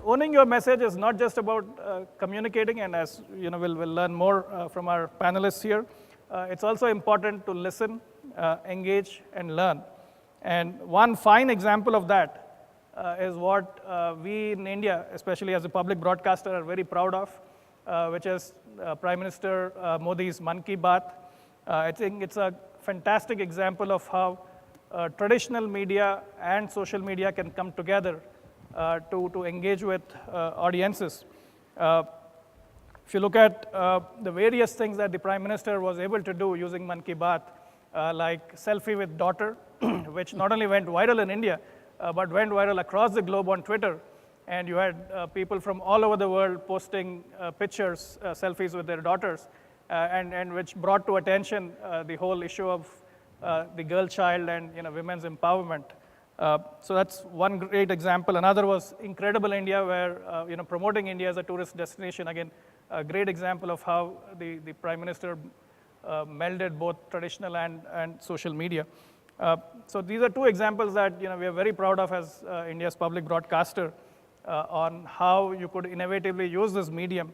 owning your message is not just about communicating, and as you know, we'll learn more from our panelists here. It's also important to listen, engage, and learn. And one fine example of that is what we in India, especially as a public broadcaster, are very proud of, which is Prime Minister Modi's Mann Ki Baat. I think it's a fantastic example of how traditional media and social media can come together to engage with audiences. If you look at the various things that the Prime Minister was able to do using Mann Ki Baat, like selfie with daughter, which not only went viral in India, but went viral across the globe on Twitter. And you had people from all over the world posting pictures, selfies with their daughters, and which brought to attention the whole issue of the girl child and women's empowerment. So that's one great example. Another was Incredible India, where promoting India as a tourist destination. Again, a great example of how the Prime Minister melded both traditional and social media. So these are two examples that we are very proud of as India's public broadcaster on how you could innovatively use this medium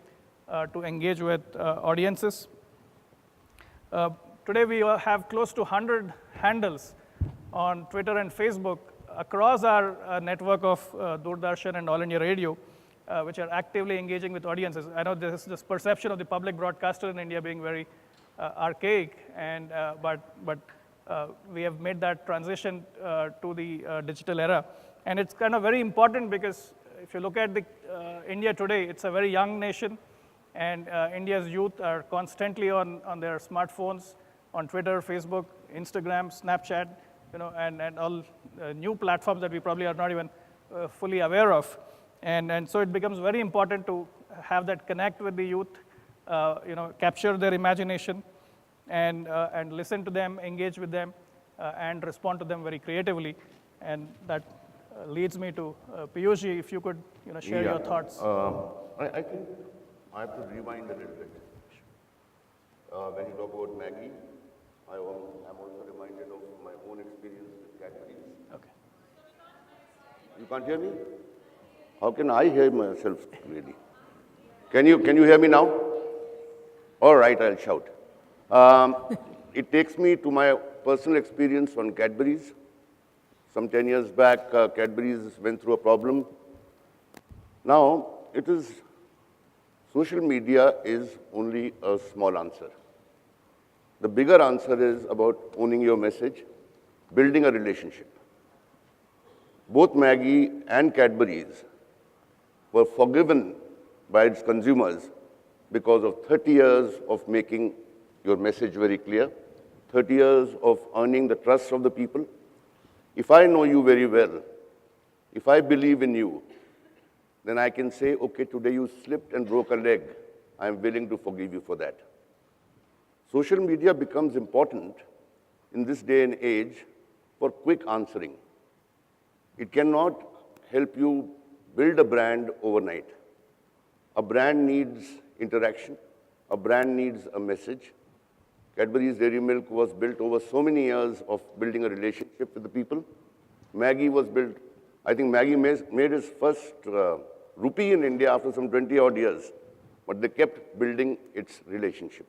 to engage with audiences. Today we have close to 100 handles on Twitter and Facebook across our network of Doordarshan and All India Radio, which are actively engaging with audiences. I know there's this perception of the public broadcaster in India being very archaic, and but we have made that transition to the digital era. And it's kind of very important because if you look at the India today, it's a very young nation, and India's youth are constantly on their smartphones, on Twitter, Facebook, Instagram, Snapchat, and all new platforms that we probably are not even fully aware of. And so it becomes very important to have that connect with the youth, capture their imagination, and listen to them, engage with them, and respond to them very creatively. And that leads me to Piyushji, if you could share your thoughts. I think I have to rewind a little bit. When you talk about Maggie, I'm also reminded of my own experience with Cadbury. Okay. You can't hear me? How can I hear myself really? Can you hear me now? All right, I'll shout. It takes me to my personal experience on Cadbury's. Some 10 years back, Cadbury's went through a problem. Now, social media is only a small answer. The bigger answer is about owning your message, building a relationship. Both Maggie and Cadbury's were forgiven by its consumers because of 30 years of making your message very clear, 30 years of earning the trust of the people. If I know you very well, if I believe in you, then I can say, okay, today you slipped and broke a leg. I'm willing to forgive you for that. Social media becomes important in this day and age for quick answering. It cannot help you build a brand overnight. A brand needs interaction. A brand needs a message. Cadbury's Dairy Milk was built over so many years of building a relationship with the people. Maggie was built, I think Maggie made its first rupee in India after some 20 odd years, but they kept building its relationship.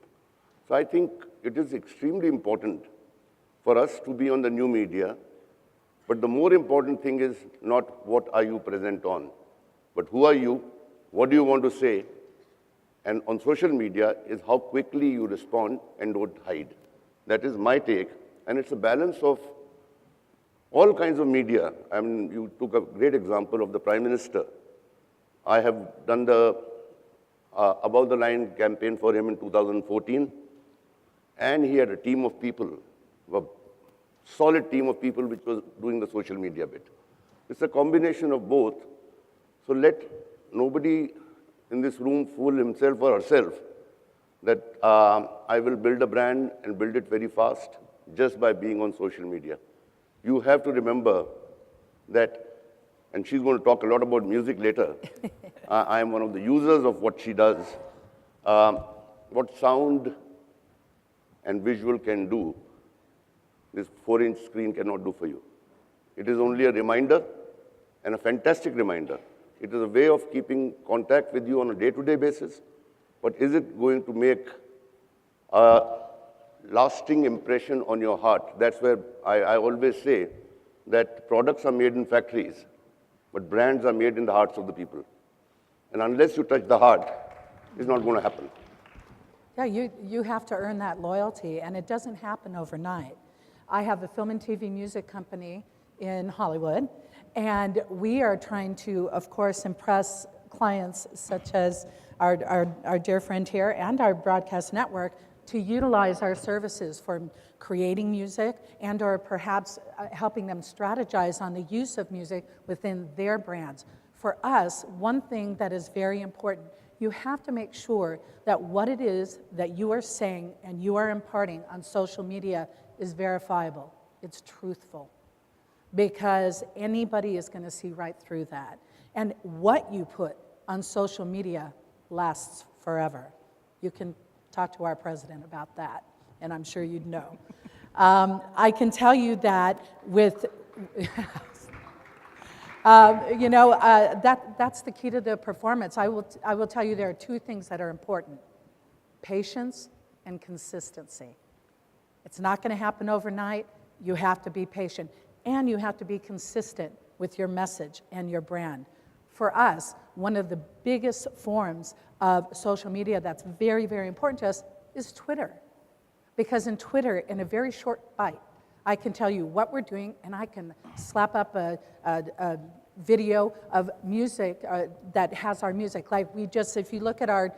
So I think it is extremely important for us to be on the new media, but the more important thing is not what are you present on, but who are you, what do you want to say, and on social media is how quickly you respond and don't hide. That is my take, and it's a balance of all kinds of media. I mean, you took a great example of the Prime Minister. I have done the Above the Line campaign for him in 2014, and he had a team of people, a solid team of people which was doing the social media bit. It's a combination of both, so let nobody in this room fool himself or herself that I will build a brand and build it very fast just by being on social media. You have to remember that, and she's going to talk a lot about music later. I am one of the users of what she does. What sound and visual can do, this 4-inch screen cannot do for you. It is only a reminder, and a fantastic reminder, It is a way of keeping contact with you on a day-to-day basis. But is it going to make a lasting impression on your heart? That's where I always say that products are made in factories, but brands are made in the hearts of the people. And unless you touch the heart, it's not going to happen. Yeah, you have to earn that loyalty, and it doesn't happen overnight. I have a film and TV music company in Hollywood, and we are trying to, of course, impress clients such as our dear friend here and our broadcast network to utilize our services for creating music and or perhaps helping them strategize on the use of music within their brands. For us, one thing that is very important, you have to make sure that what it is that you are saying and you are imparting on social media is verifiable, it's truthful, because anybody is going to see right through that. And what you put on social media lasts forever. You can talk to our president about that, and I'm sure you'd know. I can tell you that with, that's the key to the performance. I will tell you there are two things that are important: patience and consistency. It's not going to happen overnight. You have to be patient, and you have to be consistent with your message and your brand. For us, one of the biggest forms of social media that's very, very important to us is Twitter. Because in Twitter, in a very short bite, I can tell you what we're doing, and I can slap up a video of music that has our music. Like if you look at our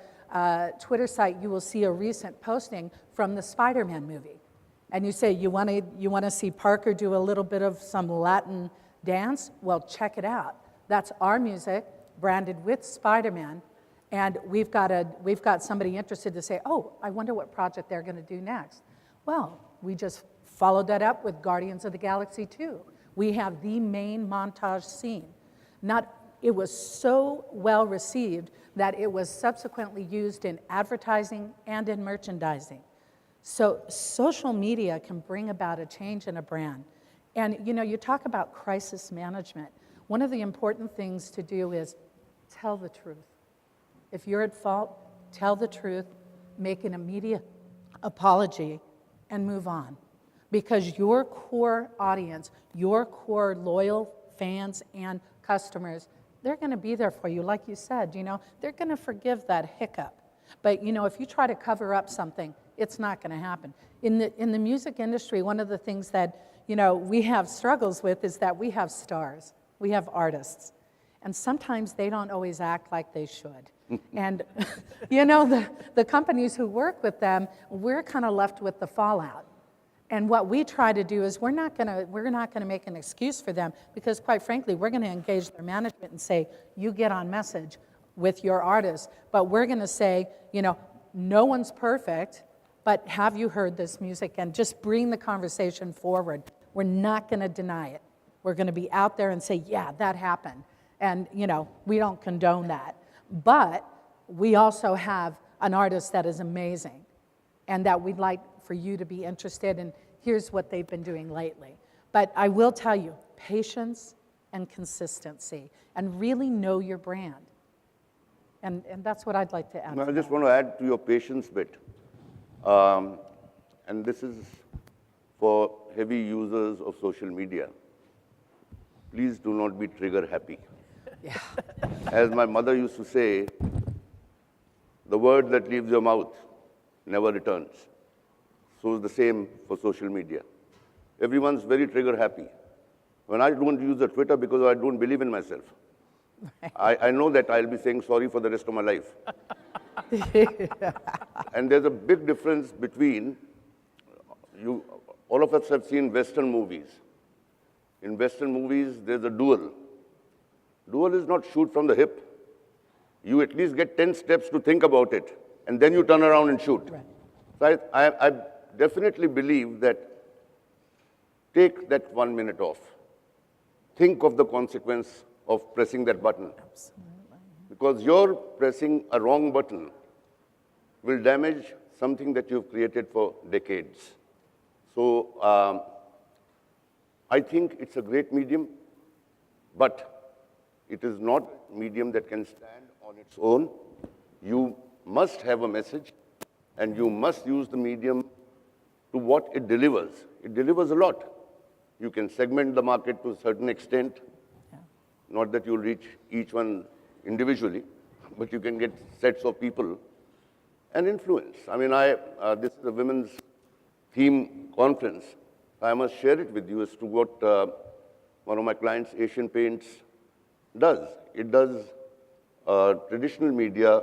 Twitter site, you will see a recent posting from the Spider-Man movie. And you say, you want to see Parker do a little bit of some Latin dance? Well, check it out. That's our music, branded with Spider-Man, and we've got somebody interested to say, oh, I wonder what project they're going to do next. Well, we just followed that up with Guardians of the Galaxy 2. We have the main montage scene. It was so well received that it was subsequently used in advertising and in merchandising. So social media can bring about a change in a brand. And you talk about crisis management. One of the important things to do is tell the truth. If you're at fault, tell the truth, make an immediate apology, and move on. Because your core audience, your core loyal fans and customers, they're going to be there for you. Like you said, they're going to forgive that hiccup. But if you try to cover up something, it's not going to happen. In the music industry, one of the things that we have struggles with is that we have stars. We have artists, and sometimes they don't always act like they should. And, the companies who work with them, we're kind of left with the fallout. And what we try to do is we're not going to make an excuse for them, because quite frankly, we're going to engage their management and say, you get on message with your artist, but we're going to say, no one's perfect, but have you heard this music? And just bring the conversation forward. We're not going to deny it. We're going to be out there and say, yeah, that happened. And, we don't condone that. But we also have an artist that is amazing and that we'd like for you to be interested in. Here's what they've been doing lately. But I will tell you, patience and consistency, and really know your brand. And that's what I'd like to add. I just want to add to your patience bit. And this is for heavy users of social media. Please do not be trigger happy. Yeah. As my mother used to say, the word that leaves your mouth never returns. So it's the same for social media. Everyone's very trigger happy. When I don't use the Twitter because I don't believe in myself, I know that I'll be saying sorry for the rest of my life. And there's a big difference between all of us have seen Western movies. In Western movies, there's a duel. Duel is not shoot from the hip. You at least get 10 steps to think about it, and then you turn around and shoot. Right. So I definitely believe that take that 1 minute off. Think of the consequence of pressing that button. Absolutely. Because your pressing a wrong button will damage something that you've created for decades. So I think it's a great medium, but it is not medium that can stand on its own. You must have a message, and you must use the medium to what it delivers. It delivers a lot. You can segment the market to a certain extent, not that you'll reach each one individually, but you can get sets of people and influence. I mean, this is a women's theme conference. I must share it with you as to what one of my clients, Asian Paints, does. It does traditional media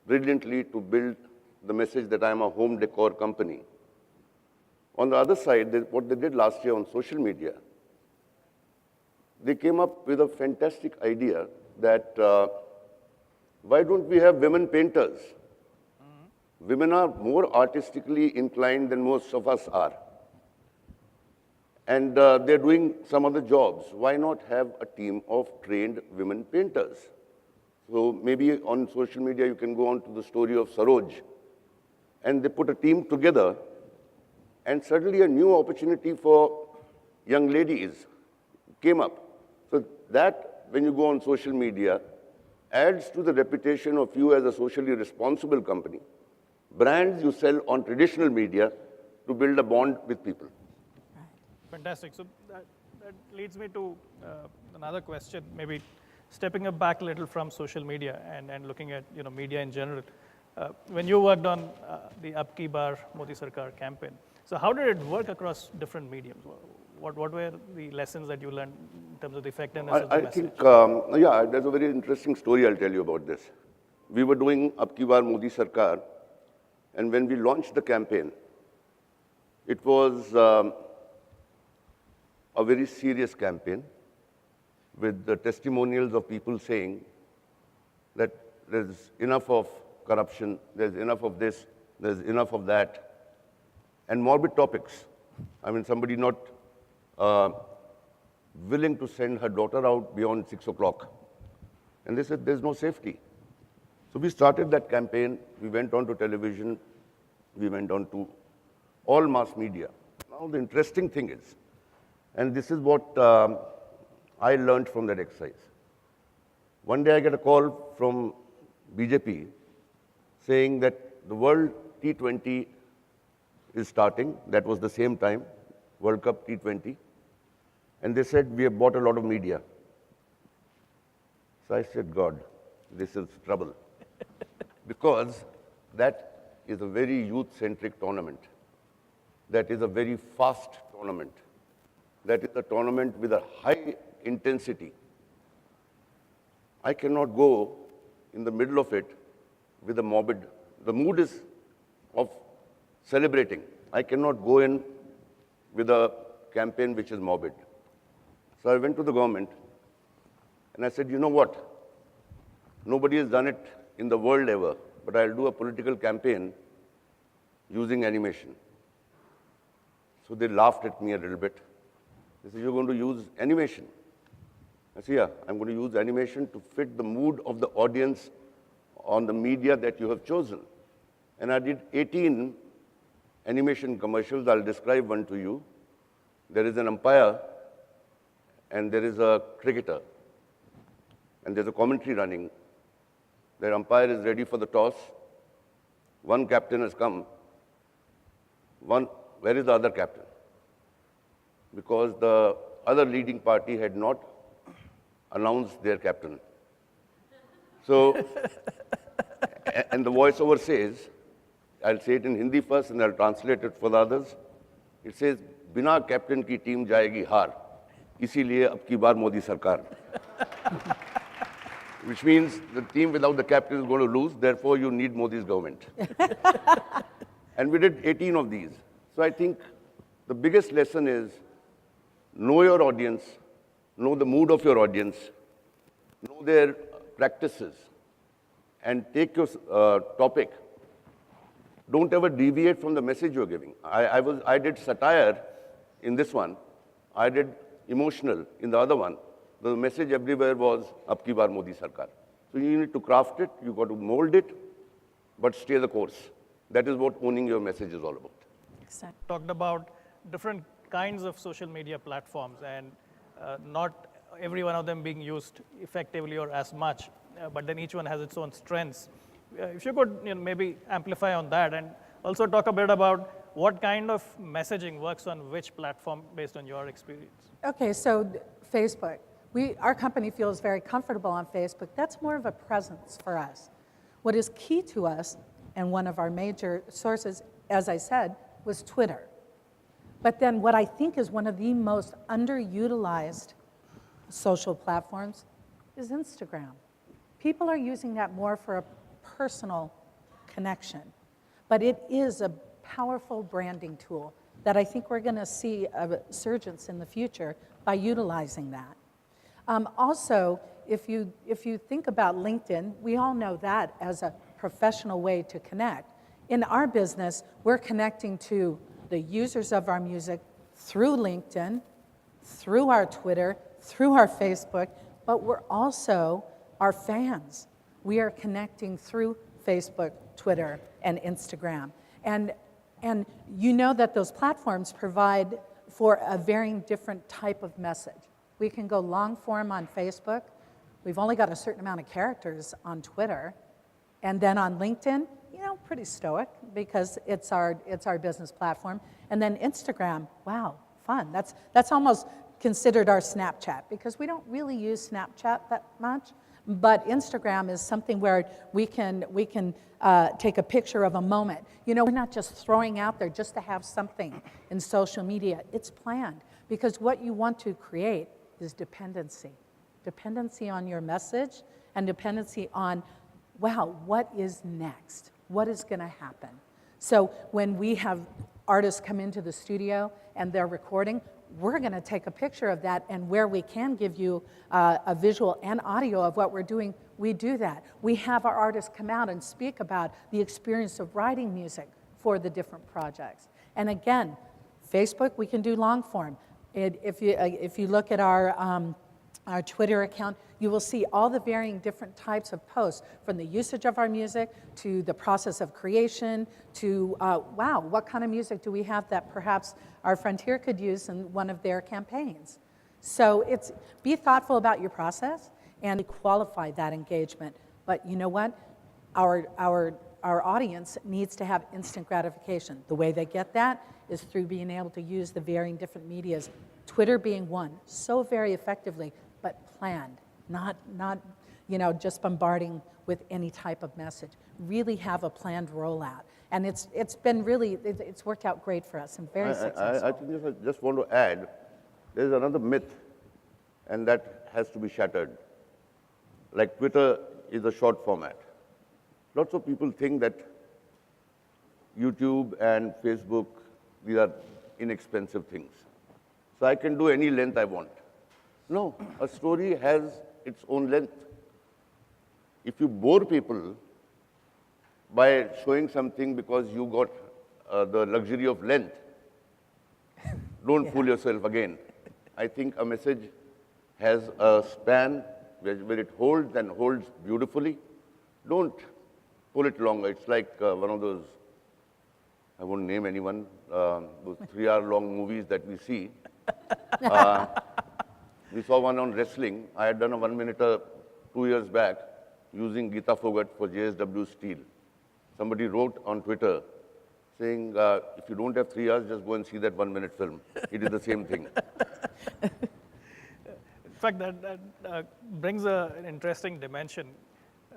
brilliantly to build the message that I'm a home decor company. On the other side, what they did last year on social media, they came up with a fantastic idea that why don't we have women painters? Women are more artistically inclined than most of us are. And they're doing some other jobs. Why not have a team of trained women painters? So maybe on social media, you can go on to the story of Saroj. And they put a team together, and suddenly a new opportunity for young ladies came up. So that, when you go on social media, adds to the reputation of you as a socially responsible company. Brands you sell on traditional media to build a bond with people. Fantastic. So that leads me to another question, maybe stepping up back a little from social media and looking at media in general. When you worked on the Ab Ki Baar Modi Sarkar campaign, so how did it work across different mediums? What were the lessons that you learned in terms of the effectiveness of the message? I think, yeah, there's a very interesting story I'll tell you about this. We were doing Ab Ki Baar Modi Sarkar, and when we launched the campaign, it was a very serious campaign with the testimonials of people saying that there's enough of corruption, there's enough of this, there's enough of that, and morbid topics. I mean, somebody not willing to send her daughter out beyond 6 o'clock. And they said, there's no safety. So we started that campaign. We went on to television. We went on to all mass media. Now, the interesting thing is, and this is what I learned from that exercise. One day I get a call from BJP saying that the World T20 is starting. That was the same time, World Cup T20. And they said, we have bought a lot of media. So I said, God, this is trouble. Because that is a very youth-centric tournament. That is a very fast tournament. That is a tournament with a high intensity. I cannot go in the middle of it with a morbid. The mood is of celebrating. I cannot go in with a campaign which is morbid. So I went to the government and I said, you know what? Nobody has done it in the world ever, but I'll do a political campaign using animation. So they laughed at me a little bit. They said, you're going to use animation? I said, yeah, I'm going to use animation to fit the mood of the audience on the media that you have chosen. And I did 18 animation commercials. I'll describe one to you. There is an umpire and there is a cricketer. And there's a commentary running. The umpire is ready for the toss. One captain has come. Where is the other captain? Because the other leading party had not announced their captain. So, and the voiceover says, I'll say it in Hindi first and I'll translate it for the others. It says, बिना captain की team जाएगी हार, इसीलिए अब की बार मोदी सरकार. Which means the team without the captain is going to lose, therefore you need Modi's government. And we did 18 of these. So I think the biggest lesson is know your audience, know the mood of your audience, know their practices, and take your topic. Don't ever deviate from the message you're giving. I did satire in this one. I did emotional in the other one. The message everywhere was, Ab ki baar Modi Sarkar. So you need to craft it, you got to mold it, but stay the course. That is what owning your message is all about. Talked about different kinds of social media platforms and not every one of them being used effectively or as much, but then each one has its own strengths. If you could maybe amplify on that and also talk a bit about what kind of messaging works on which platform based on your experience. Okay, so Facebook. Our company feels very comfortable on Facebook. That's more of a presence for us. What is key to us, and one of our major sources, as I said, was Twitter. But then what I think is one of the most underutilized social platforms is Instagram. People are using that more for a personal connection. But it is a powerful branding tool that I think we're going to see a resurgence in the future by utilizing that. Also, if you think about LinkedIn, we all know that as a professional way to connect. In our business, we're connecting to the users of our music through LinkedIn, through our Twitter, through our Facebook, but we're also our fans. We are connecting through Facebook, Twitter, and Instagram. And you know that those platforms provide for a varying different type of message. We can go long form on Facebook. We've only got a certain amount of characters on Twitter. And then on LinkedIn, pretty stoic because it's our business platform. And then Instagram, wow, fun. That's almost considered our Snapchat because we don't really use Snapchat that much. But Instagram is something where we can take a picture of a moment. We're not just throwing out there just to have something in social media. It's planned because what you want to create is dependency. Dependency on your message and dependency on, wow, what is next? What is going to happen? So when we have artists come into the studio and they're recording, we're going to take a picture of that, and where we can give you a visual and audio of what we're doing, we do that. We have our artists come out and speak about the experience of writing music for the different projects. And again, Facebook, we can do long form. If you look at our Twitter account, you will see all the varying different types of posts, from the usage of our music to the process of creation to, wow, what kind of music do we have that perhaps our Frontier could use in one of their campaigns? So be thoughtful about your process and qualify that engagement. But you know what? Our audience needs to have instant gratification. The way they get that is through being able to use the varying different medias, Twitter being one, so very effectively, but planned, not just bombarding with any type of message. Really have a planned rollout. And it's worked out great for us and very successful. I think I just want to add, there's another myth, and that has to be shattered. Like Twitter is a short format. Lots of people think that YouTube and Facebook, these are inexpensive things. So I can do any length I want. No, a story has its own length. If you bore people by showing something because you got the luxury of length, don't fool yourself again. I think a message has a span where it holds and holds beautifully. Don't pull it longer. It's like one of those, I won't name anyone, those 3-hour-long movies that we see. We saw one on wrestling. I had done a 1-minute 2 years back using Geeta Fogart for JSW Steel. Somebody wrote on Twitter saying, if you don't have 3 hours, just go and see that 1-minute film. It is the same thing. In fact, that brings an interesting dimension,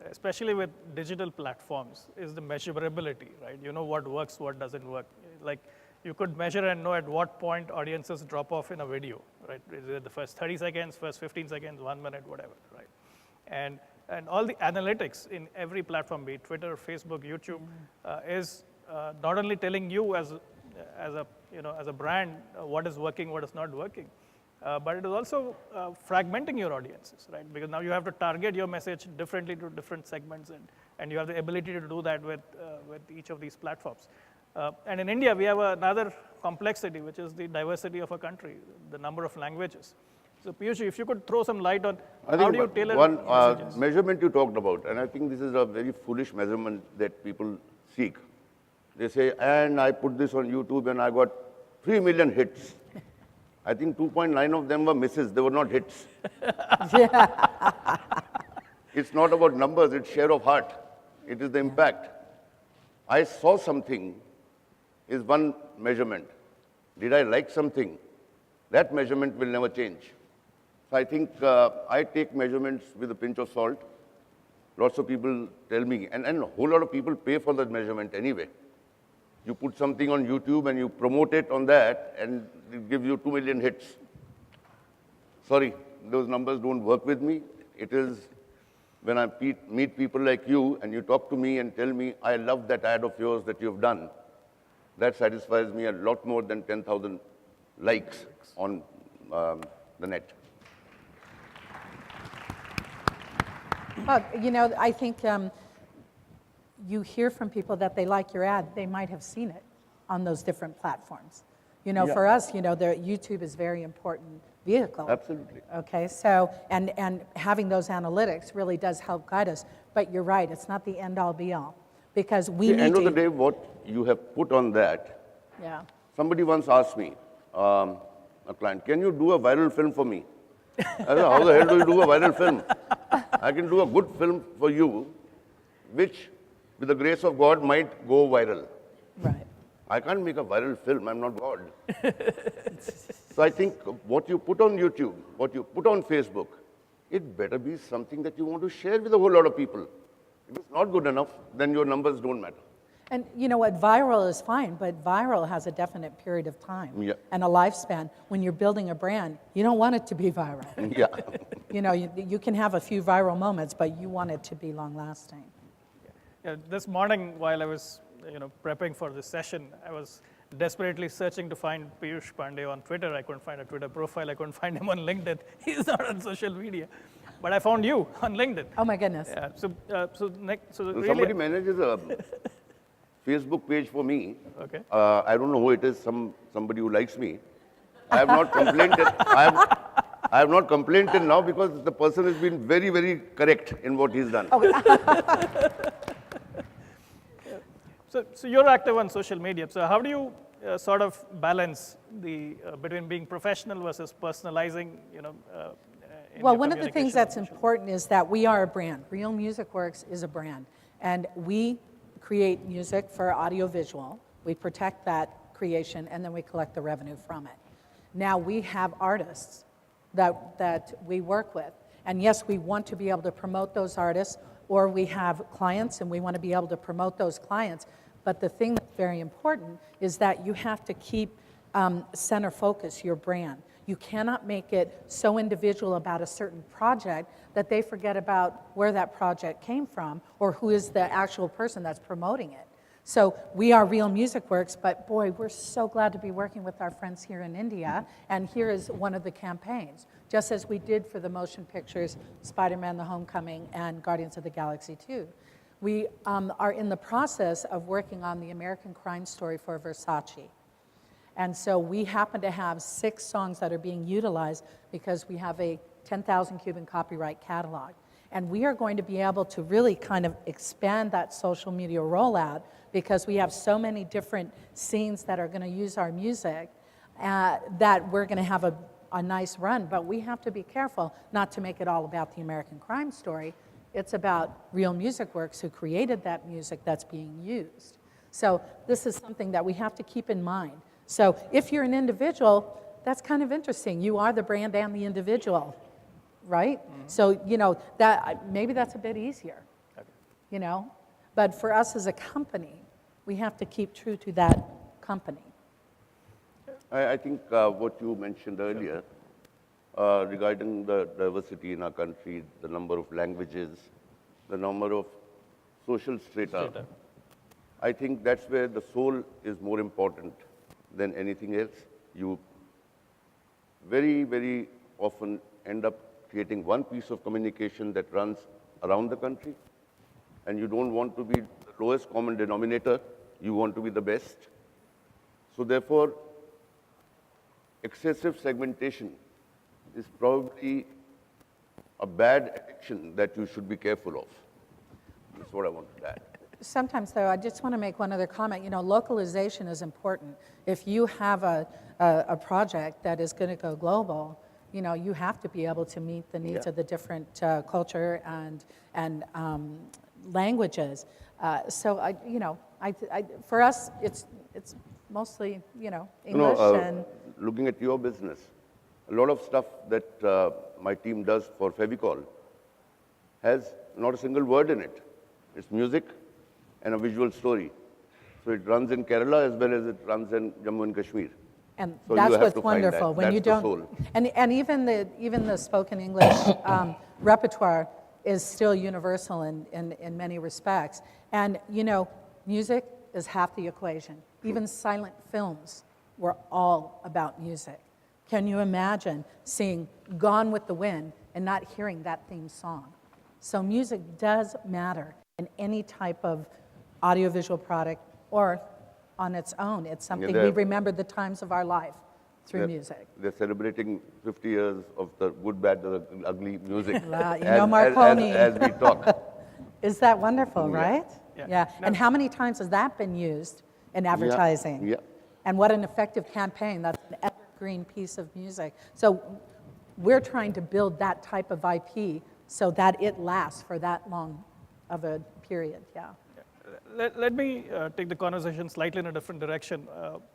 especially with digital platforms, is the measurability, right? You know what works, what doesn't work. Like, you could measure and know at what point audiences drop off in a video, right? Is it the first 30 seconds, first 15 seconds, 1 minute, whatever, right? And all the analytics in every platform, be it Twitter, Facebook, YouTube, is not only telling you as a brand what is working, what is not working, but it is also fragmenting your audiences, right? Because now you have to target your message differently to different segments, and you have the ability to do that with each of these platforms. And in India, we have another complexity, which is the diversity of a country, the number of languages. So Piyush, if you could throw some light on how do you tailor messages? One measurement you talked about, and I think this is a very foolish measurement that people seek. They say, and I put this on YouTube and I got 3 million hits. I think 2.9 of them were misses. They were not hits. Yeah. It's not about numbers, it's share of heart. It is the impact. I saw something is one measurement. Did I like something? That measurement will never change. So I think I take measurements with a pinch of salt. Lots of people tell me, and a whole lot of people pay for that measurement anyway. You put something on YouTube and you promote it on that, and it gives you 2 million hits. Sorry, those numbers don't work with me. It is when I meet people like you and you talk to me and tell me, I love that ad of yours that you've done, that satisfies me a lot more than 10,000 likes on the net. Well, I think you hear from people that they like your ad. They might have seen it on those different platforms. Yeah. For us, YouTube is a very important vehicle. Absolutely. Okay, so, and having those analytics really does help guide us. But you're right, it's not the end-all, be-all. Because we At need the end to... of the day, what you have put on that, Yeah. somebody once asked me, a client, can you do a viral film for me? I said, how the hell do you do a viral film? I can do a good film for you, which, with the grace of God, might go viral. Right. I can't make a viral film, I'm not God. So I think what you put on YouTube, what you put on Facebook, it better be something that you want to share with a whole lot of people. If it's not good enough, then your numbers don't matter. And you know what, viral is fine, but viral has a definite period of time and a lifespan. When you're building a brand, you don't want it to be viral. Yeah. You can have a few viral moments, but you want it to be long-lasting. Yeah, this morning, while I was prepping for this session, I was desperately searching to find Piyush Pandey on Twitter. I couldn't find a Twitter profile. I couldn't find him on LinkedIn. He's not on social media. But I found you on LinkedIn. Oh my goodness. Yeah, so really, somebody manages a Facebook page for me. Okay. I don't know who it is, somebody who likes me. I have not complained. I have not complained till now because the person has been very, very correct in what he's done. So you're active on social media. So how do you sort of balance the between being professional versus personalizing? Well, one of the things that's important is that we are a brand. Real Music Works is a brand, and we create music for audiovisual. We protect that creation, and then we collect the revenue from it. Now we have artists that we work with, and yes, we want to be able to promote those artists, or we have clients and we want to be able to promote those clients. But the thing that's very important is that you have to keep center focus your brand. You cannot make it so individual about a certain project that they forget about where that project came from or who is the actual person that's promoting it. So we are Real Music Works, but boy, we're so glad to be working with our friends here in India, and here is one of the campaigns, just as we did for the motion pictures Spider-Man: The Homecoming and Guardians of the Galaxy 2. We are in the process of working on the American Crime Story for Versace. And so we happen to have 6 songs that are being utilized because we have a 10,000 Cuban copyright catalog. And we are going to be able to really kind of expand that social media rollout because we have so many different scenes that are going to use our music that we're going to have a nice run. But we have to be careful not to make it all about the American Crime Story. It's about Real Music Works, who created that music that's being used. So this is something that we have to keep in mind. So if you're an individual, that's kind of interesting. You are the brand and the individual, right? Mm-hmm. So, that maybe that's a bit easier, But for us as a company, we have to keep true to that company. I think what you mentioned earlier regarding the diversity in our country, the number of languages, the number of social strata, I think that's where the soul is more important than anything else. You very, very often end up creating one piece of communication that runs around the country, and you don't want to be the lowest common denominator, you want to be the best. So therefore, excessive segmentation is probably a bad addiction that you should be careful of. That's what I want to add. Sometimes, though, I just want to make one other comment. You know, localization is important. If you have a project that is going to go global, you know, you have to be able to meet the needs of the different culture and languages. So, for us, it's mostly, English and... Looking at your business, a lot of stuff that my team does for Fevicol has not a single word in it. It's music and a visual story. So it runs in Kerala as well as it runs in Jammu and Kashmir. And so that's you have what's to find wonderful. that. When you That's the don't, soul. and even the spoken English repertoire is still universal in many respects. And music is half the equation. Even silent films were all about music. Can you imagine seeing Gone with the Wind and not hearing that theme song? So music does matter in any type of audiovisual product or on its own. It's something we remember the times of our life through music. They're celebrating 50 years of the good, bad, the ugly music. Marconi. As we talk. Is that wonderful, right? Yeah. And how many times has that been used in advertising? Yeah. And what an effective campaign. That's an evergreen piece of music. So we're trying to build that type of IP so that it lasts for that long of a period, Let me take the conversation slightly in a different direction.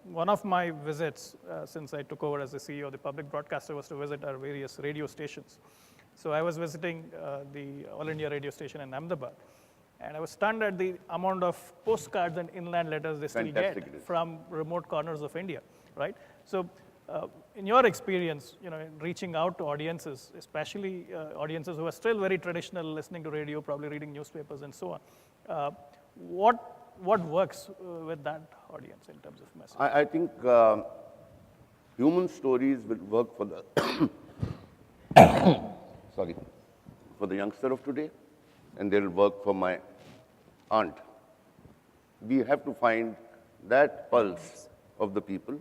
One of my visits since I took over as the CEO of the public broadcaster was to visit our various radio stations. So I was visiting the All India radio station in Ahmedabad, and I was stunned at the amount of postcards and inland letters they still get from remote corners of India, right? So in your experience, in reaching out to audiences, especially audiences who are still very traditional, listening to radio, probably reading newspapers and so on, what works with that audience in terms of message? I think human stories will work for the for the youngster of today, and they'll work for my aunt. We have to find that pulse of the people,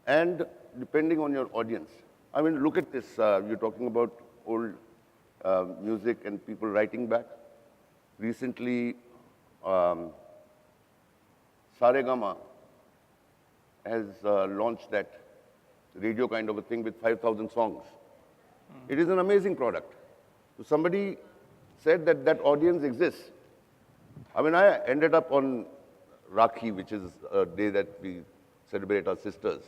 and depending on your audience. I mean, look at this. You're talking about old music and people writing back. Recently, Saregama has launched that radio kind of a thing with 5,000 songs. It is an amazing product. So somebody said that that audience exists. I mean, I ended up on Rakhi, which is a day that we celebrate our sisters.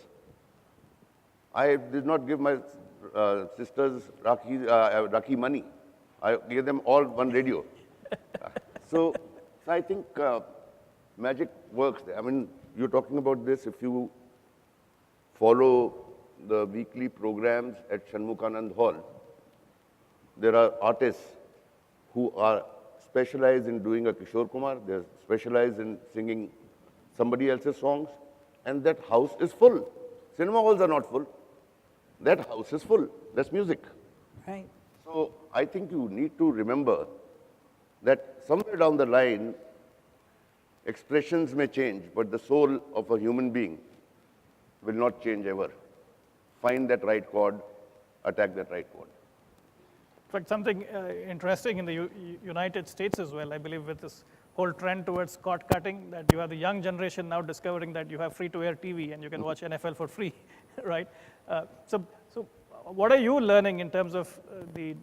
I did not give my sisters Rakhi money. I gave them all one radio. So I think magic works there. I mean, you're talking about this. If you follow the weekly programs at Shanmukhanand Hall, there are artists who are specialized in doing a Kishore Kumar. They're specialized in singing somebody else's songs. And that house is full. Cinema halls are not full. That house is full. That's music. Right. So I think you need to remember that somewhere down the line, expressions may change, but the soul of a human being will not change ever. Find that right chord, attack that right chord. In fact, something interesting in the United States as well, I believe with this whole trend towards cord cutting, that you have the young generation now discovering that you have free-to-air TV and you can watch NFL for free, right? So what are you learning in terms of the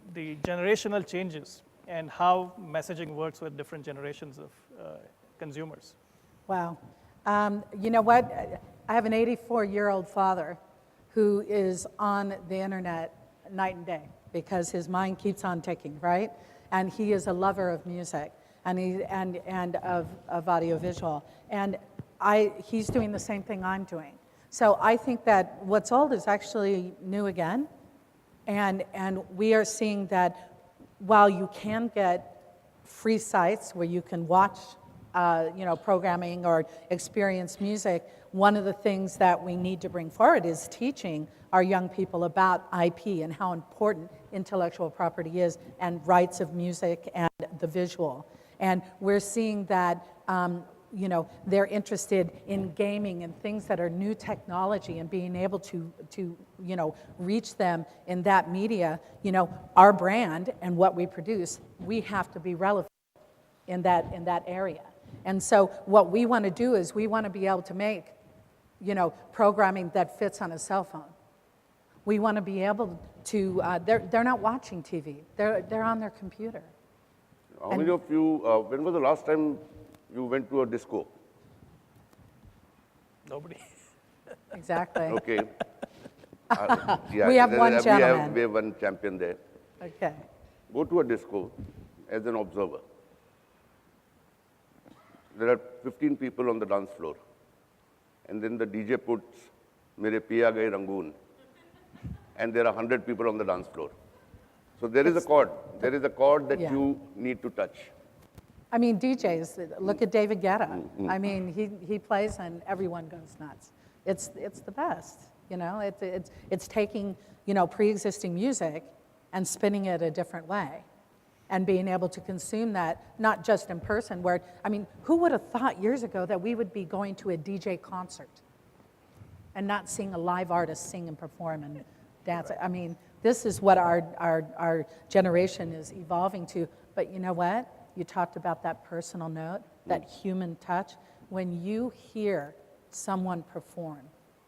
generational changes and how messaging works with different generations of consumers? Wow. You know what? I have an 84-year-old father who is on the internet night and day because his mind keeps on ticking, right? And he is a lover of music and of audiovisual. And he's doing the same thing I'm doing. So I think that what's old is actually new again. And we are seeing that while you can get free sites where you can watch programming or experience music, one of the things that we need to bring forward is teaching our young people about IP and how important intellectual property is and rights of music and the visual. And we're seeing that they're interested in gaming and things that are new technology and being able to reach them in that media. Our brand and what we produce, we have to be relevant. in that area. And so what we want to do is we want to be able to make, programming that fits on a cell phone. We want to be able to, they're not watching TV, they're on their computer. How many of you, when was the last time you went to a disco? Nobody. Exactly. Okay. We have one gentleman. We have one champion there. Okay. Go to a disco as an observer. There are 15 people on the dance floor. And then the DJ puts Mere Piya Gaye Rangoon. And there are 100 people on the dance floor. So there is a chord. There is a chord that you need to touch. I mean, DJs, look at David Guetta. I mean, he plays and everyone goes nuts. It's the best, It's taking, pre-existing music and spinning it a different way and being able to consume that, not just in person, who would have thought years ago that we would be going to a DJ concert and not seeing a live artist sing and perform and dance? I mean, this is what our generation is evolving to. But you know what? You talked about that personal note, that human touch. When you hear someone perform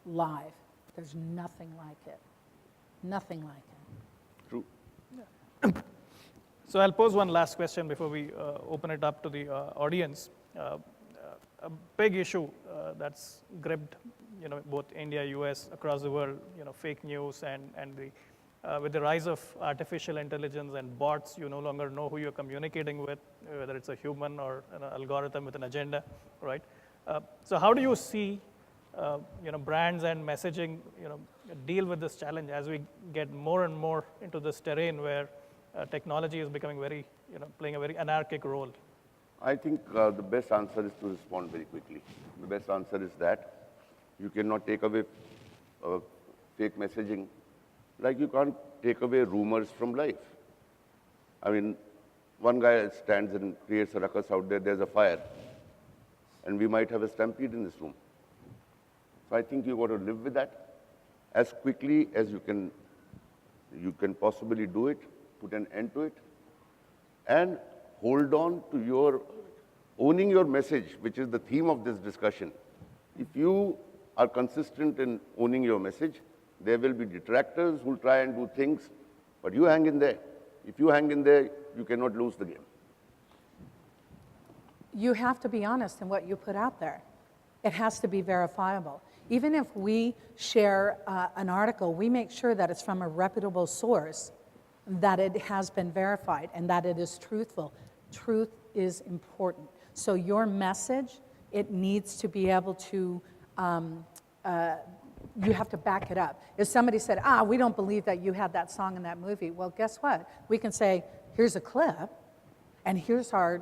live, there's nothing like it. Nothing like it. True. So I'll pose one last question before we open it up to the audience. A big issue that's gripped, both India, US, across the world, fake news and the with the rise of artificial intelligence and bots, you no longer know who you're communicating with, whether it's a human or an algorithm with an agenda, right? So how do you see, brands and messaging, deal with this challenge as we get more and more into this terrain where technology is becoming playing a very anarchic role? I think the best answer is to respond very quickly. The best answer is that you cannot take away fake messaging, like you can't take away rumors from life. I mean, one guy stands and creates a ruckus out there, there's a fire, and we might have a stampede in this room. So I think you've got to live with that as quickly as you can possibly do it, put an end to it, and hold on to your owning your message, which is the theme of this discussion. If you are consistent in owning your message, there will be detractors who will try and do things, but you hang in there. If you hang in there, you cannot lose the game. You have to be honest in what you put out there. It has to be verifiable. Even if we share an article, we make sure that it's from a reputable source, that it has been verified, and that it is truthful. Truth is important. So your message, it needs to be able to, you have to back it up. If somebody said, we don't believe that you had that song in that movie, well, guess what? We can say, here's a clip, and here's our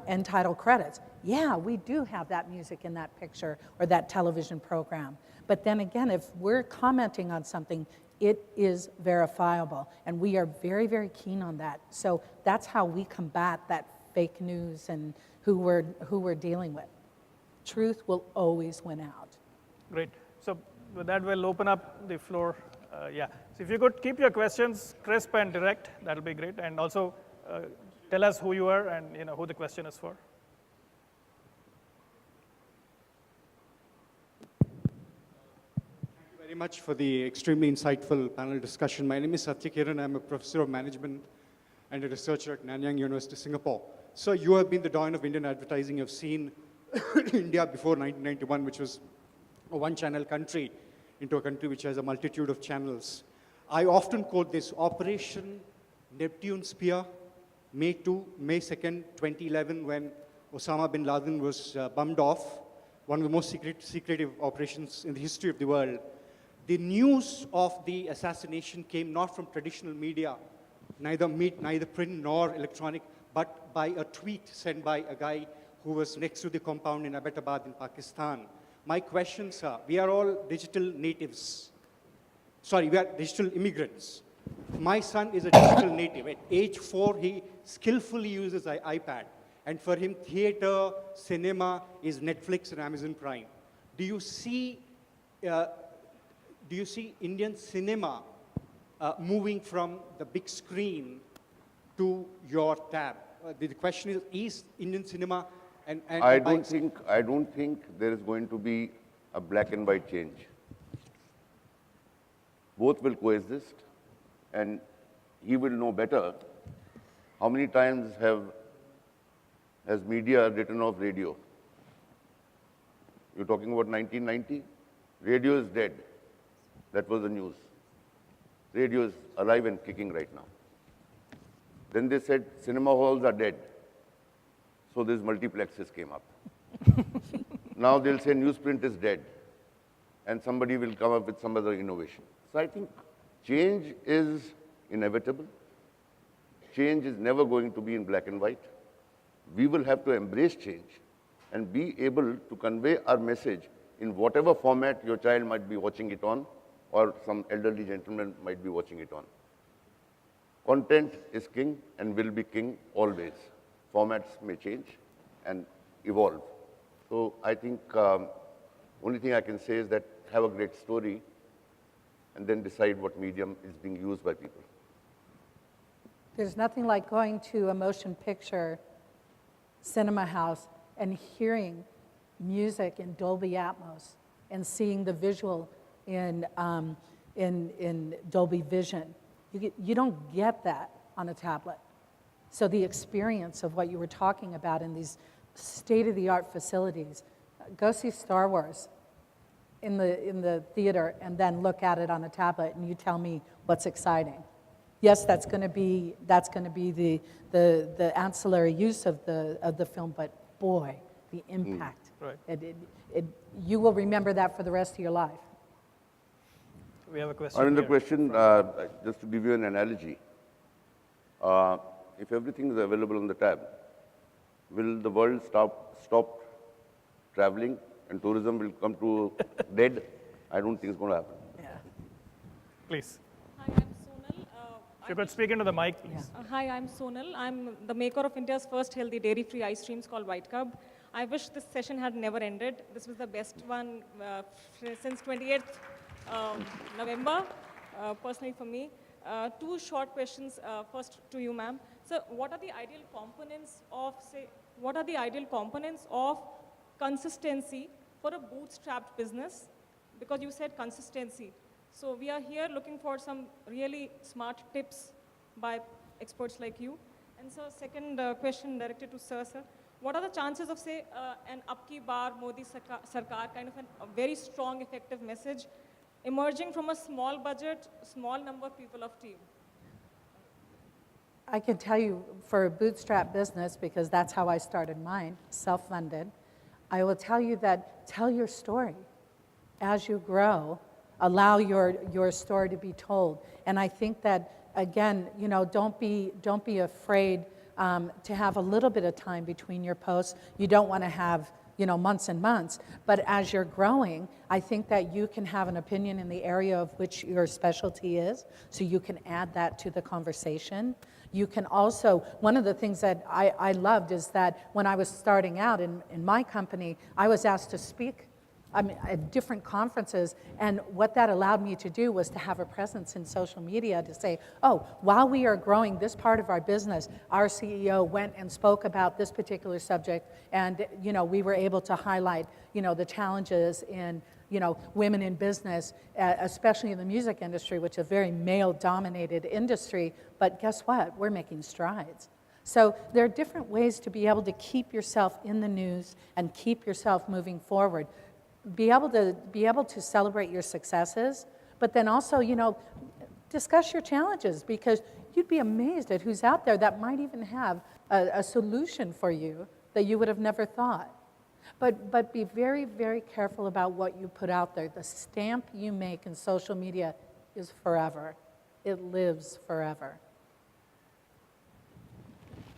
end title credits. Yeah, we do have that music in that picture or that television program. But then again, if we're commenting on something, it is verifiable, and we are very, very keen on that. So that's how we combat that fake news and who we're dealing with. Truth will always win out. Great. So with that, we'll open up the floor. So if you could keep your questions crisp and direct, that'll be great. And also tell us who you are and who the question is for. Thank you very much for the extremely insightful panel discussion. My name is Satyakiran. I'm a professor of management and a researcher at Nanyang University, Singapore. So you have been the dawn of Indian advertising. You've seen India before 1991, which was a one-channel country, into a country which has a multitude of channels. I often quote this: Operation Neptune Spear, May 2nd, 2011, when Osama bin Laden was bummed off, one of the most secretive operations in the history of the world. The news of the assassination came not from traditional media, neither print nor electronic, but by a tweet sent by a guy who was next to the compound in Abbottabad in Pakistan. My questions are, we are all digital natives. Sorry, we are digital immigrants. My son is a digital native. At age 4, he skillfully uses an iPad. And for him, theater, cinema is Netflix and Amazon Prime. Do you see Indian cinema moving from the big screen to your tab the question is Indian cinema and I by- don't think there is going to be a black and white change. Both will coexist, and he will know better. How many times has media written off radio? You're talking about 1990? Radio is dead. That was the news. Radio is alive and kicking right now. Then they said cinema halls are dead. So these multiplexes came up. Now they'll say newsprint is dead, and somebody will come up with some other innovation. So I think change is inevitable. Change is never going to be in black and white. We will have to embrace change and be able to convey our message in whatever format your child might be watching it on, or some elderly gentleman might be watching it on. Content is king and will be king always. Formats may change and evolve. So I think only thing I can say is that have a great story and then decide what medium is being used by people. There's nothing like going to a motion picture cinema house and hearing music in Dolby Atmos and seeing the visual in Dolby Vision. You don't get that on a tablet. So the experience of what you were talking about in these state-of-the-art facilities, go see Star Wars in the theater and then look at it on a tablet and you tell me what's exciting. Yes, that's going to be the ancillary use of the film, but boy, the impact. Right. You will remember that for the rest of your life. We have a question Another here. question, just to give you an analogy. If everything is available on the tab, will the world stop traveling and tourism will come to dead? I don't think it's going to happen. Yeah. Please. Hi, I'm Sonal. If you could speak into the mic, please. Hi, I'm Sonal. I'm the maker of India's first healthy dairy-free ice creams called White Cub. I wish this session had never ended. This was the best one since 28th November, personally for me. Two short questions, first to you, ma'am. So what are the ideal components of consistency for a bootstrapped business? Because you said consistency. So we are here looking for some really smart tips by experts like you. And so second question directed to sir. What are the chances of, say, an Abki Bar Modi Sarkar kind of a very strong, effective message emerging from a small budget, small number of people of team? I can tell you for a bootstrap business, because that's how I started mine, self-funded, I will tell you that tell your story. As you grow, allow your story to be told. And I think that, again, don't be afraid to have a little bit of time between your posts. You don't want to have months and months. But as you're growing, I think that you can have an opinion in the area of which your specialty is, so you can add that to the conversation. You can also, one of the things that I loved is that when I was starting out in my company, I was asked to speak at different conferences, and what that allowed me to do was to have a presence in social media to say, oh, while we are growing this part of our business, our CEO went and spoke about this particular subject, and we were able to highlight the challenges in women in business, especially in the music industry, which is a very male-dominated industry, but guess what? We're making strides. So there are different ways to be able to keep yourself in the news and keep yourself moving forward. Be able to celebrate your successes, but then also, discuss your challenges, because you'd be amazed at who's out there that might even have a solution for you that you would have never thought. But be very, very careful about what you put out there. The stamp you make in social media is forever. It lives forever.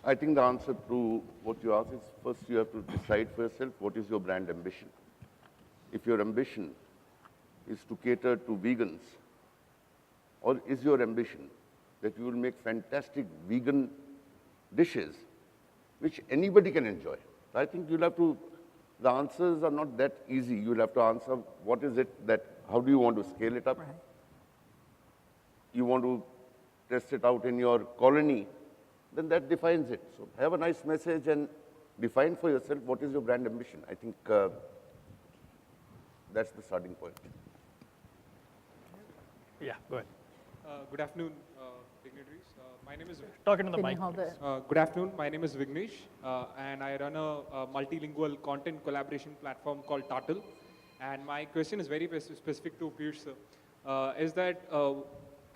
I think the answer to what you asked is, first you have to decide for yourself what is your brand ambition. If your ambition is to cater to vegans, or is your ambition that you will make fantastic vegan dishes which anybody can enjoy? I think you'll have to, the answers are not that easy. You'll have to answer what is it that, how do you want to scale it up? Right. You want to test it out in your colony, then that defines it. So have a nice message and define for yourself what is your brand ambition. I think that's the starting point. Yeah, go ahead. Good afternoon, dignitaries. My name is Talking to the Can mic. you hold it? Good afternoon. My name is Vignesh, and I run a multilingual content collaboration platform called Turtle. And my question is very specific to Piyush sir. Is that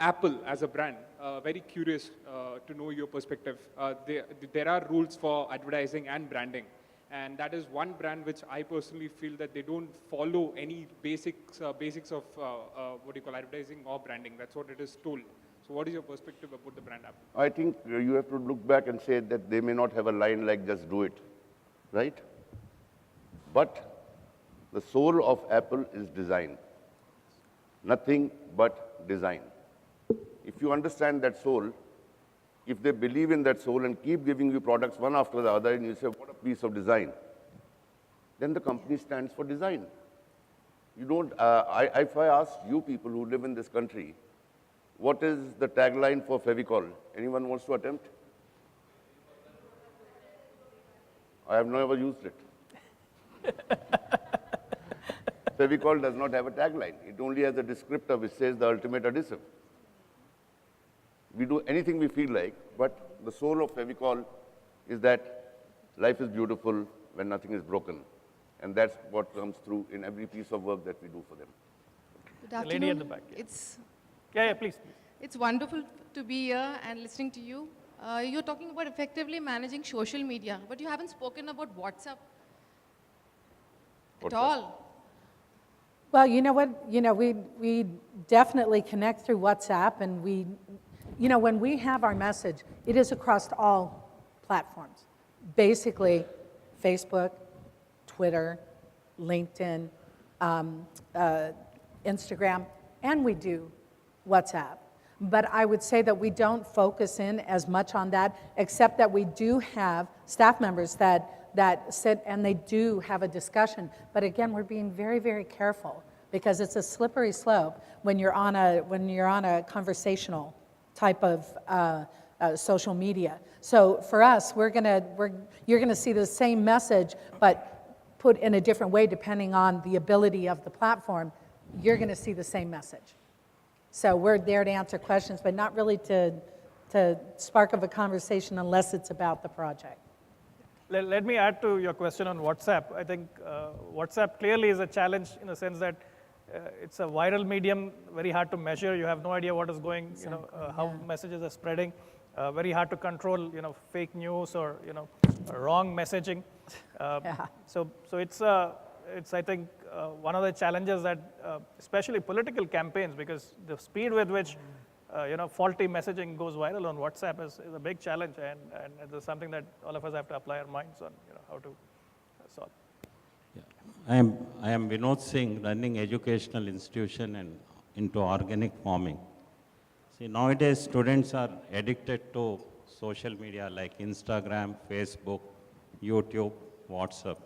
Apple as a brand, very curious to know your perspective. There are rules for advertising and branding. And that is one brand which I personally feel that they don't follow any basics of what you call advertising or branding. That's what it is told. So what is your perspective about the brand Apple? I think you have to look back and say that they may not have a line like just do it, right? But the soul of Apple is design. Nothing but design. If you understand that soul, if they believe in that soul and keep giving you products one after the other, and you say, what a piece of design, then the company stands for design. You don't, if I ask you people who live in this country, what is the tagline for Fevicol? Anyone wants to attempt? I have never used it. Fevicol does not have a tagline. It only has a descriptor which says the ultimate adhesive. We do anything we feel like, but the soul of Fevicol is that life is beautiful when nothing is broken. And that's what comes through in every piece of work that we do for them. Good The afternoon. lady at the back. Yeah, yeah, please. It's wonderful to be here and listening to you. You're talking about effectively managing social media, but you haven't spoken about WhatsApp at all. Well, you know what? You know, we definitely connect through WhatsApp, and we, you know, when we have our message, it is across all platforms. Basically, Facebook, Twitter, LinkedIn, Instagram, and we do WhatsApp. But I would say that we don't focus in as much on that, except that we do have staff members that sit and they do have a discussion. But again, we're being very, very careful because it's a slippery slope when you're on a conversational type of social media. So for us, you're gonna see the same message, but put in a different way depending on the ability of the platform. You're gonna see the same message. So we're there to answer questions, but not really to spark of a conversation unless it's about the project. Let me add to your question on WhatsApp. I think WhatsApp clearly is a challenge in the sense that it's a viral medium, very hard to measure. You have no idea what is going, how messages are spreading. Very hard to control, fake news or, wrong messaging. So it's I think, one of the challenges that, especially political campaigns, because the speed with which, faulty messaging goes viral on WhatsApp is a big challenge, and it's something that all of us have to apply our minds on, how to solve. Yeah. I am Vinod Singh, running educational institution and into organic farming. See, nowadays students are addicted to social media like Instagram, Facebook, YouTube, WhatsApp.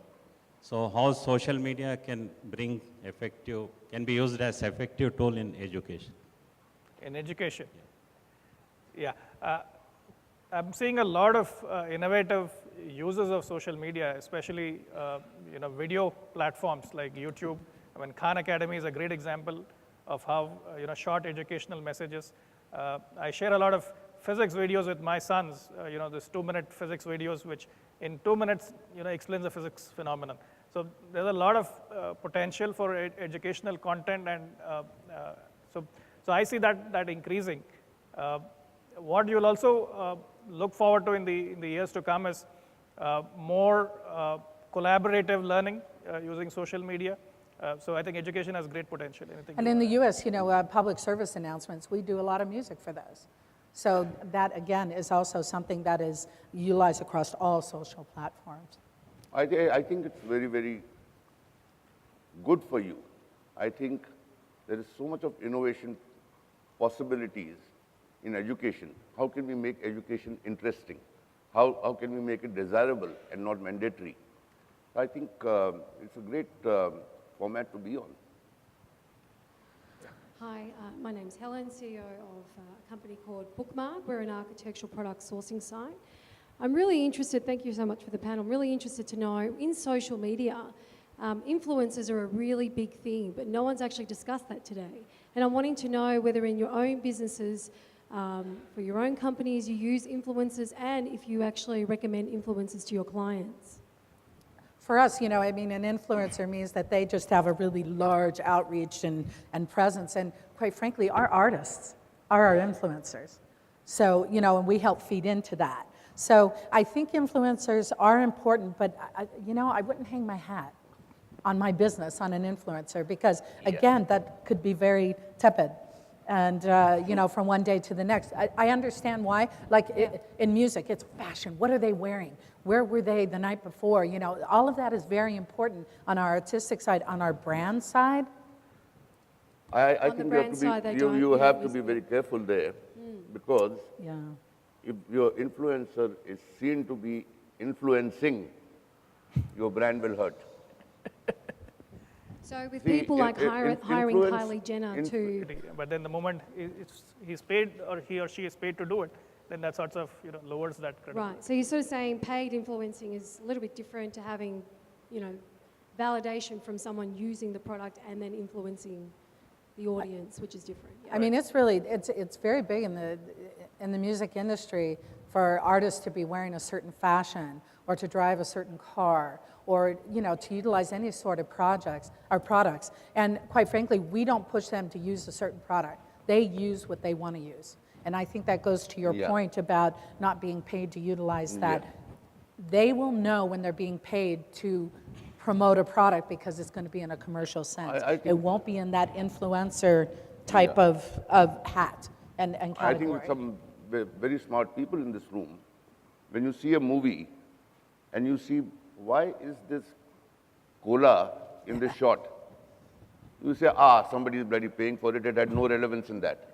So how social media can be used as effective tool in education? In education? Yeah. I'm seeing a lot of innovative uses of social media, especially video platforms like YouTube. I mean, Khan Academy is a great example of how short educational messages. I share a lot of physics videos with my sons. This 2-minute physics videos, which in 2 minutes explains the physics phenomenon. So there's a lot of potential for educational content, and so I see that increasing. What you'll also look forward to in the years to come is more collaborative learning using social media. So I think education has great potential. And in the U.S., public service announcements, we do a lot of music for those. So that, again, is also something that is utilized across all social platforms. I think it's very, very good for you. I think there is so much of innovation possibilities in education. How can we make education interesting? How can we make it desirable and not mandatory? I think it's a great format to be on. Hi, my name's Helen, CEO of a company called Bookmark. We're an architectural product sourcing site. I'm really interested, thank you so much for the panel, I'm really interested to know, in social media, influencers are a really big thing, but no one's actually discussed that today. And I'm wanting to know whether in your own businesses, for your own companies, you use influencers, and if you actually recommend influencers to your clients. For us, you know, I mean, an influencer means that they just have a really large outreach and presence. And quite frankly, our artists are our influencers. So, you know, and we help feed into that. So I think influencers are important, but, you know, I wouldn't hang my hat on my business on an influencer because, again, that could be very tepid. And, you know, from one day to the next. I understand why. Like in music, it's fashion. What are they wearing? Where were they the night before? You know, all of that is very important on our artistic side. On our brand side, I think you have to be very careful there because if your influencer is seen to be influencing, your brand will hurt. So with people like hiring Kylie Jenner to... But then the moment he's paid or he or she is paid to do it, then that sort of, you know, lowers that credibility. Right, so you're sort of saying paid influencing is a little bit different to having, you know, validation from someone using the product and then influencing the audience, which is different. Yeah. I mean, it's really, it's very big in the music industry for artists to be wearing a certain fashion or to drive a certain car or, you know, to utilize any sort of projects or products. And quite frankly, we don't push them to use a certain product. They use what they want to use. And I think that goes to your point about not being paid to utilize that. They will know when they're being paid to promote a product because it's going to be in a commercial sense. It won't be in that influencer type of hat and category. I think some very smart people in this room, when you see a movie and you see, why is this cola in this shot? You say, somebody is bloody paying for it. It had no relevance in that.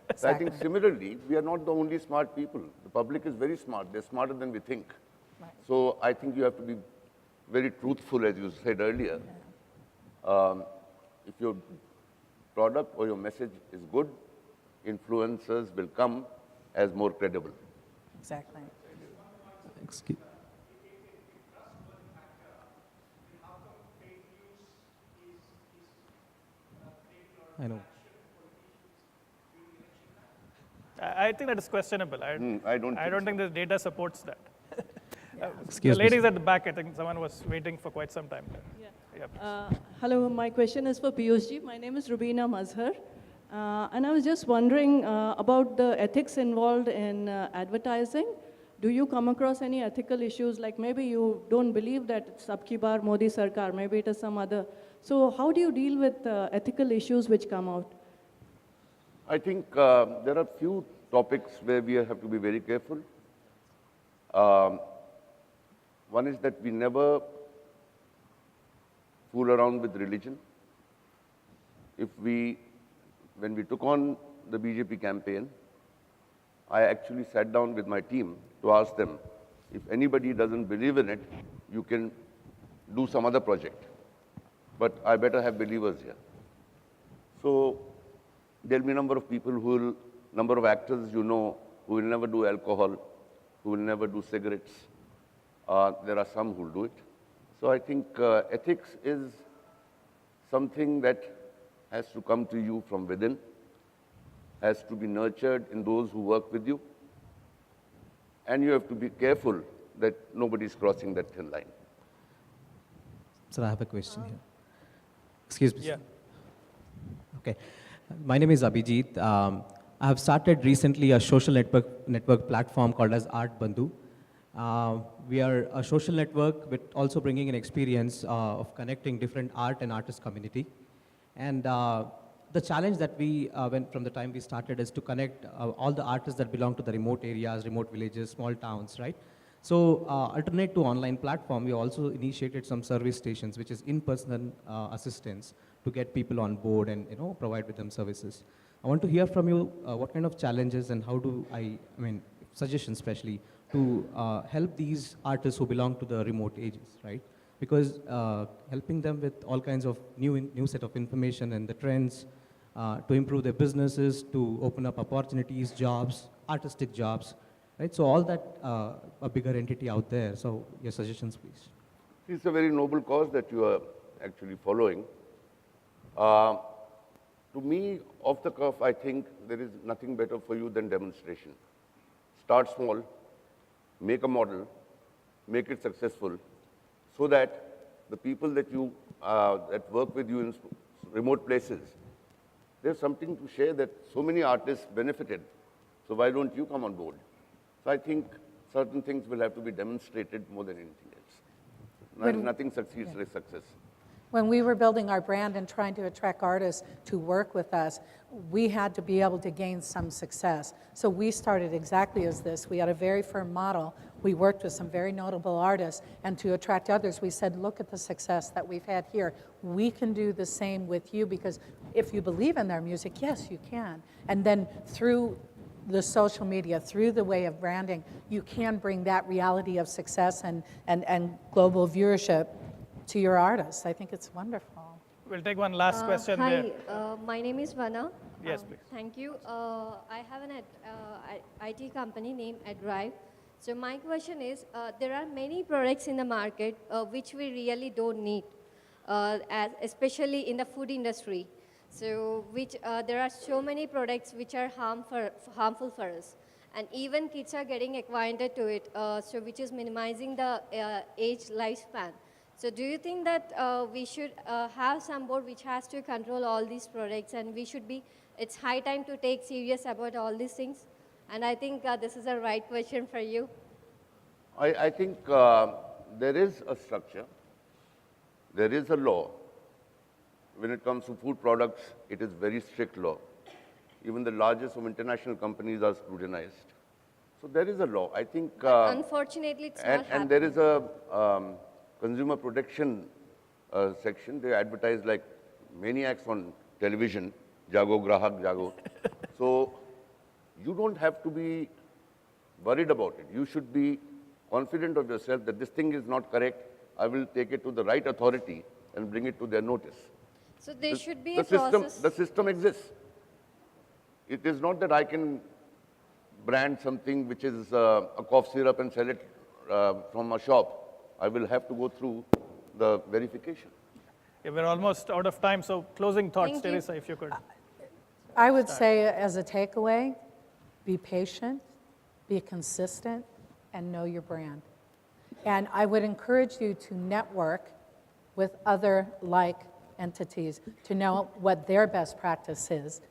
Exactly. So I think similarly, we are not the only smart people. The public is very smart. They're smarter than we think. Right. So I think you have to be very truthful, as you said earlier. If your product or your message is good, influencers will come as more credible. Exactly. Excuse. I know. I think that is questionable. I don't think the data supports that. Excuse the me. ladies at the back, I think someone was waiting for quite some time. Hello, my question is for Piyushji. My name is Rubina Mazhar. And I was just wondering about the ethics involved in advertising. Do you come across any ethical issues, like maybe you don't believe that it's Abki Baar Modi Sarkar, maybe it is some other. So how do you deal with ethical issues which come out? I think there are few topics where we have to be very careful. One is that we never fool around with religion. When we took on the BJP campaign, I actually sat down with my team to ask them, if anybody doesn't believe in it, you can do some other project. But I better have believers here. So there'll be a number of people number of actors you know, who will never do alcohol, who will never do cigarettes. There are some who will do it. So I think ethics is something that has to come to you from within, has to be nurtured in those who work with you, and you have to be careful that nobody is crossing that thin line. Sir, I have a question here. Excuse me. Yeah. Okay. My name is Abhijit. I have started recently a social network platform called as Art Bandhu. We are a social network with also bringing an experience of connecting different art and artist community. And the challenge that we went from the time we started is to connect all the artists that belong to the remote areas, remote villages, small towns, right? So alternate to online platform, we also initiated some service stations, which is in-person assistance to get people on board and provide with them services. I want to hear from you what kind of challenges and how do suggestions especially to help these artists who belong to the remote ages, right? Because helping them with all kinds of new set of information and the trends to improve their businesses, to open up opportunities, jobs, artistic jobs, right? So all that, a bigger entity out there. So your suggestions, please. It's a very noble cause that you are actually following. To me, off the cuff, I think there is nothing better for you than demonstration. Start small, make a model, make it successful, so that the people that that work with you in remote places, there's something to share that so many artists benefited. So why don't you come on board? So I think certain things will have to be demonstrated more than anything else. Nothing succeeds like success. When we were building our brand and trying to attract artists to work with us, we had to be able to gain some success. So we started exactly as this. We had a very firm model. We worked with some very notable artists, and to attract others, we said, look at the success that we've had here. We can do the same with you, because if you believe in their music, yes, you can. And then through the social media, through the way of branding, you can bring that reality of success and global viewership to your artists. I think it's wonderful. We'll take one last question there. Hi, my name is Vana. Yes, please. Thank you. I have an IT company named AdDrive. So my question is, there are many products in the market which we really don't need, especially in the food industry. So there are so many products which are harmful for us. And even kids are getting acquainted to it, so which is minimizing the age lifespan. So do you think that we should have some board which has to control all these products, and it's high time to take serious about all these things? And I think this is a right question for you. I think there is a structure, there is a law. When it comes to food products, it is very strict law. Even the largest of international companies are scrutinized. So there is a law. I think... unfortunately, it's not happening. And there is a consumer protection section. They advertise like maniacs on television, Jago, Grahak, Jago. So you don't have to be worried about it. You should be confident of yourself that this thing is not correct. I will take it to the right authority and bring it to their notice. So there should be a process. The system exists. It is not that I can brand something which is a cough syrup and sell it from a shop. I will have to go through the verification. Yeah, we're almost out of time, so closing thoughts, Thank you. Teresa, if you could. I would say, as a takeaway, be patient, be consistent, and know your brand. And I would encourage you to network with other like entities to know what their best practice is,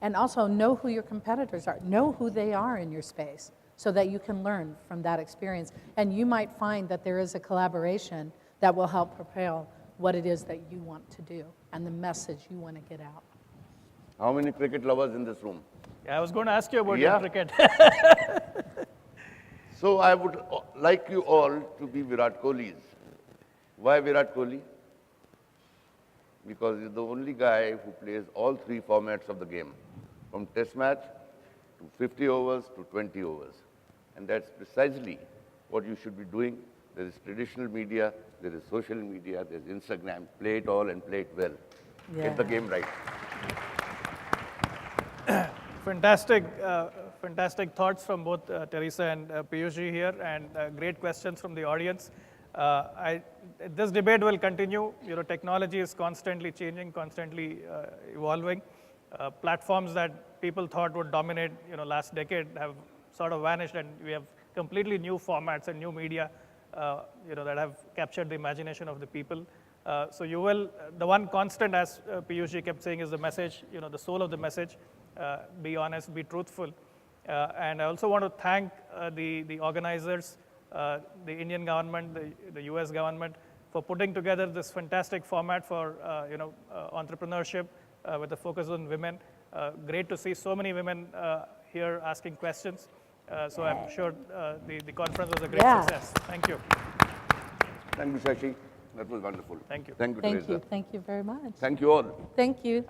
and also know who your competitors are, know who they are in your space, so that you can learn from that experience. And you might find that there is a collaboration that will help propel what it is that you want to do and the message you want to get out. How many cricket lovers in this room? Yeah, I was going to ask you about your cricket. So I would like you all to be Virat Kohlis. Why Virat Kohli? Because he's the only guy who plays all three formats of the game, from test match to 50 overs to 20 overs. And that's precisely what you should be doing. There is traditional media, there is social media, there's Instagram. Play it all and play it well. Yeah. Get the game right. Fantastic, fantastic thoughts from both Teresa and Piyushji here, and great questions from the audience. This debate will continue. You know, technology is constantly changing, constantly evolving. Platforms that people thought would dominate, last decade have sort of vanished, and we have completely new formats and new media, that have captured the imagination of the people. So the one constant, as Piyushji kept saying, is the message, the soul of the message. Be honest, be truthful. And I also want to thank the organizers, the Indian government, the US government, for putting together this fantastic format for entrepreneurship with a focus on women. Great to see so many women here asking questions. So I'm sure the conference was a great success. Thank you. Thank you, Shashi. That was wonderful. Thank you. Thank you, Thank Teresa. you. Thank you very much. Thank you all. Thank you.